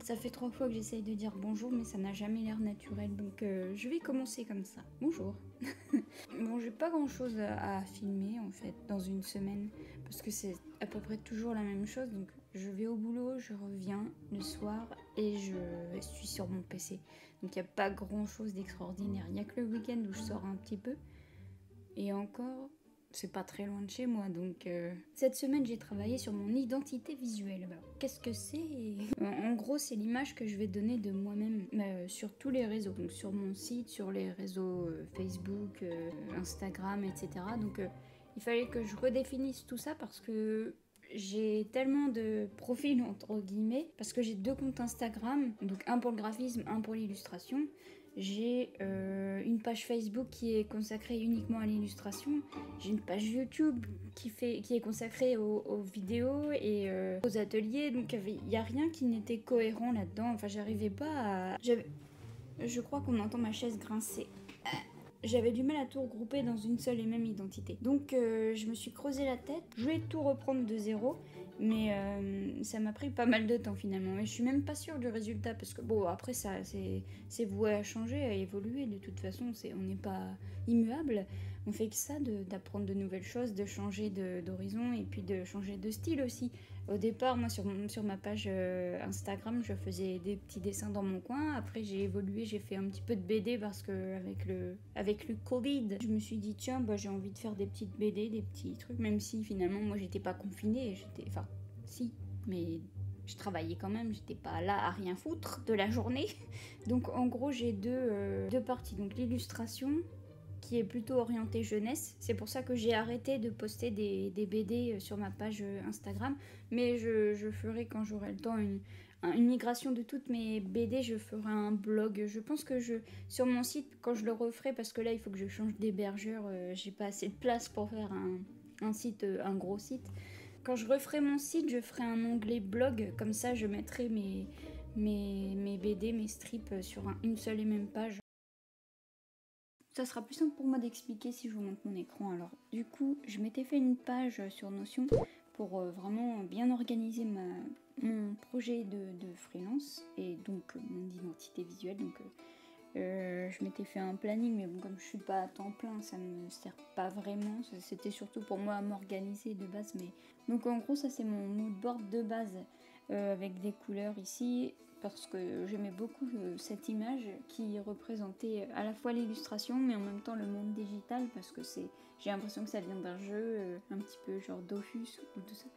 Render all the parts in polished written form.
Ça fait 3 fois que j'essaye de dire bonjour, mais ça n'a jamais l'air naturel, donc je vais commencer comme ça. Bonjour. Bon, j'ai pas grand chose à filmer en fait dans une semaine, parce que c'est à peu près toujours la même chose, donc je vais au boulot, je reviens le soir et je suis sur mon PC. Donc il n'y a pas grand chose d'extraordinaire, il n'y a que le week-end où je sors un petit peu, et encore... C'est pas très loin de chez moi, donc cette semaine j'ai travaillé sur mon identité visuelle. Alors, qu'est-ce que c'est? En gros, c'est l'image que je vais donner de moi-même sur tous les réseaux, donc sur mon site, sur les réseaux Facebook, Instagram, etc. Donc il fallait que je redéfinisse tout ça parce que j'ai tellement de profils entre guillemets, parce que j'ai 2 comptes Instagram, donc un pour le graphisme, un pour l'illustration. J'ai une page Facebook qui est consacrée uniquement à l'illustration. J'ai une page YouTube qui est consacrée aux vidéos et aux ateliers. Donc il n'y a rien qui n'était cohérent là-dedans. Enfin, j'arrivais pas à... Je crois qu'on entend ma chaise grincer. J'avais du mal à tout regrouper dans une seule et même identité. Donc je me suis creusé la tête. Je vais tout reprendre de zéro. Mais ça m'a pris pas mal de temps finalement. Et je suis même pas sûre du résultat. Parce que bon, après ça, c'est voué à changer, à évoluer. De toute façon, on n'est pas immuable. On fait que ça, d'apprendre de nouvelles choses, de changer d'horizon et puis de changer de style aussi. Au départ, moi sur ma page Instagram, je faisais des petits dessins dans mon coin. Après, j'ai évolué, j'ai fait un petit peu de BD parce que avec le Covid, je me suis dit tiens, bah, j'ai envie de faire des petites BD, des petits trucs. Même si finalement, moi, j'étais pas confinée, enfin, si, mais je travaillais quand même, j'étais pas là à rien foutre de la journée. Donc en gros, j'ai deux parties. Donc l'illustration, qui est plutôt orientée jeunesse. C'est pour ça que j'ai arrêté de poster des BD sur ma page Instagram. Mais je ferai quand j'aurai le temps une migration de toutes mes BD. Je ferai un blog. Je pense que sur mon site, quand je le referai, parce que là, il faut que je change d'hébergeur. J'ai pas assez de place pour faire un site, un gros site. Quand je referai mon site, je ferai un onglet blog. Comme ça, je mettrai mes BD, mes strips sur une seule et même page. Ça sera plus simple pour moi d'expliquer si je vous montre mon écran. Alors du coup, je m'étais fait une page sur Notion pour vraiment bien organiser mon projet de freelance et donc mon identité visuelle. Donc je m'étais fait un planning, mais bon, comme je suis pas à temps plein, ça me sert pas vraiment. C'était surtout pour moi à m'organiser de base. Mais donc en gros, ça c'est mon mood board de base avec des couleurs ici. Parce que j'aimais beaucoup cette image qui représentait à la fois l'illustration mais en même temps le monde digital, parce que j'ai l'impression que ça vient d'un jeu un petit peu genre Dofus ou tout ça.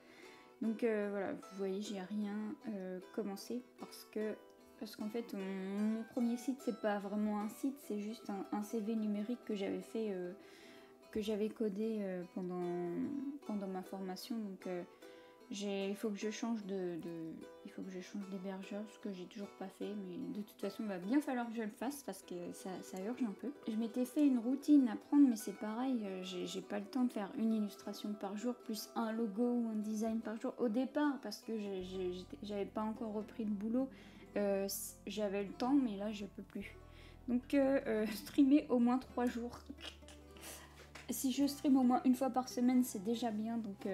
Donc voilà, vous voyez, j'ai rien commencé parce qu'en fait mon premier site c'est pas vraiment un site, c'est juste un CV numérique que j'avais fait, que j'avais codé pendant ma formation. Donc il faut que je change d'hébergeur, ce que j'ai toujours pas fait, mais de toute façon il va bien falloir que je le fasse parce que ça urge un peu. Je m'étais fait une routine à prendre, mais c'est pareil, j'ai pas le temps de faire une illustration par jour plus un logo ou un design par jour au départ, parce que j'avais pas encore repris le boulot. J'avais le temps, mais là je peux plus. Donc streamer au moins 3 jours. Si je stream au moins une fois par semaine, c'est déjà bien. Donc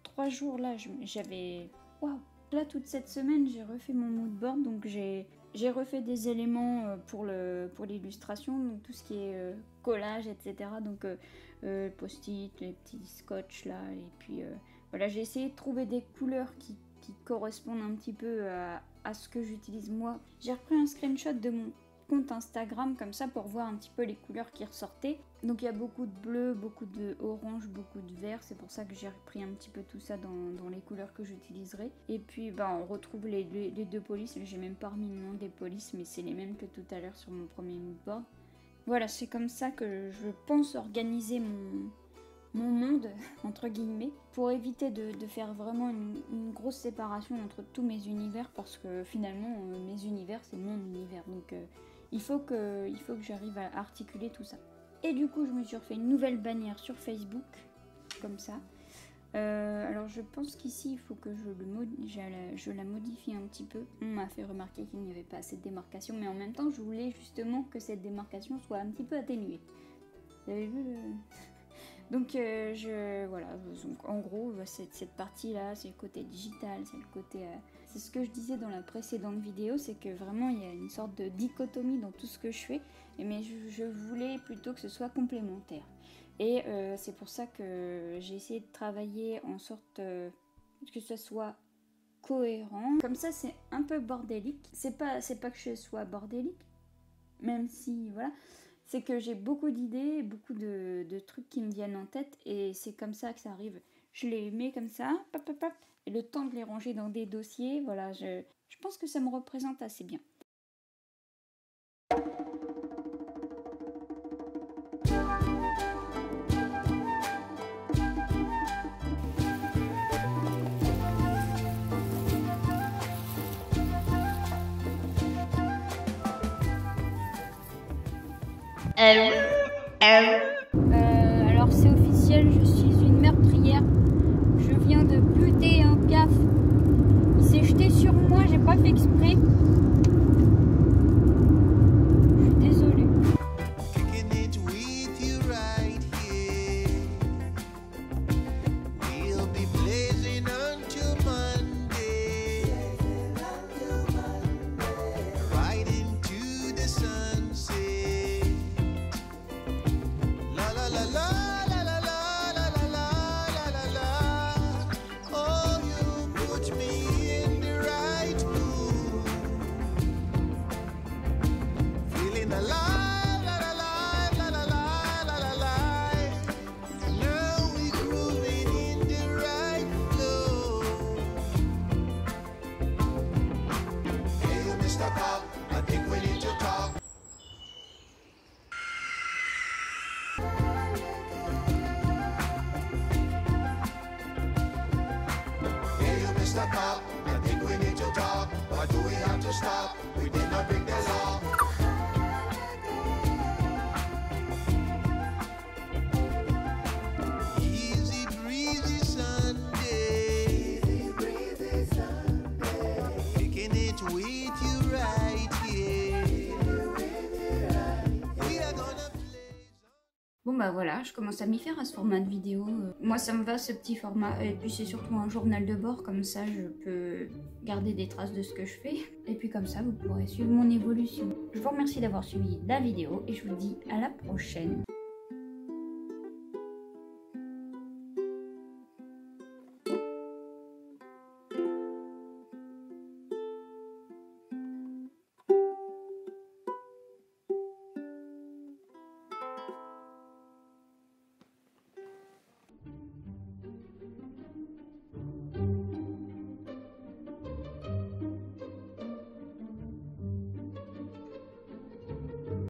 3 jours là, j'avais... Waouh! Là, toute cette semaine, j'ai refait mon mood board. Donc j'ai refait des éléments pour l'illustration. Donc tout ce qui est collage, etc. Donc post-it, les petits scotch là. Et puis voilà, j'ai essayé de trouver des couleurs qui correspondent un petit peu à ce que j'utilise moi. J'ai repris un screenshot de mon compte Instagram comme ça pour voir un petit peu les couleurs qui ressortaient. Donc il y a beaucoup de bleu, beaucoup de orange, beaucoup de vert. C'est pour ça que j'ai repris un petit peu tout ça dans les couleurs que j'utiliserai. Et puis on retrouve les 2 polices. J'ai même pas remis le nom des polices, mais c'est les mêmes que tout à l'heure sur mon premier moodboard. Voilà, c'est comme ça que je pense organiser mon monde, entre guillemets, pour éviter de faire vraiment une grosse séparation entre tous mes univers, parce que finalement mes univers c'est mon univers. Donc il faut que j'arrive à articuler tout ça. Et du coup je me suis refait une nouvelle bannière sur Facebook, comme ça. Alors je pense qu'ici il faut que je la modifie un petit peu. On m'a fait remarquer qu'il n'y avait pas assez de démarcation, mais en même temps je voulais justement que cette démarcation soit un petit peu atténuée. Vous avez vu Donc voilà, donc en gros cette partie là c'est le côté digital, c'est le côté c'est ce que je disais dans la précédente vidéo, c'est que vraiment il y a une sorte de dichotomie dans tout ce que je fais, mais je voulais plutôt que ce soit complémentaire. Et c'est pour ça que j'ai essayé de travailler en sorte que ce soit cohérent. Comme ça c'est un peu bordélique, c'est pas que je sois bordélique, même si voilà, c'est que j'ai beaucoup d'idées, beaucoup de trucs qui me viennent en tête et c'est comme ça que ça arrive. Je les mets comme ça, pop, pop, pop, et le temps de les ranger dans des dossiers, voilà, je pense que ça me représente assez bien. Alors c'est officiel, je suis une meurtrière. Je viens de buter un piaf. Il s'est jeté sur moi, j'ai pas fait exprès. Je suis désolée. Up. I think we need to talk. Why do we have to stop? We did not break the law. Easy breezy Sunday. Easy breezy Sunday. Picking it with you right here. We are gonna play. Bon bah voilà, je commence à m'y faire à ce format de vidéo. Moi ça me va ce petit format, et puis c'est surtout un journal de bord, comme ça je peux garder des traces de ce que je fais. Et puis comme ça vous pourrez suivre mon évolution. Je vous remercie d'avoir suivi la vidéo et je vous dis à la prochaine.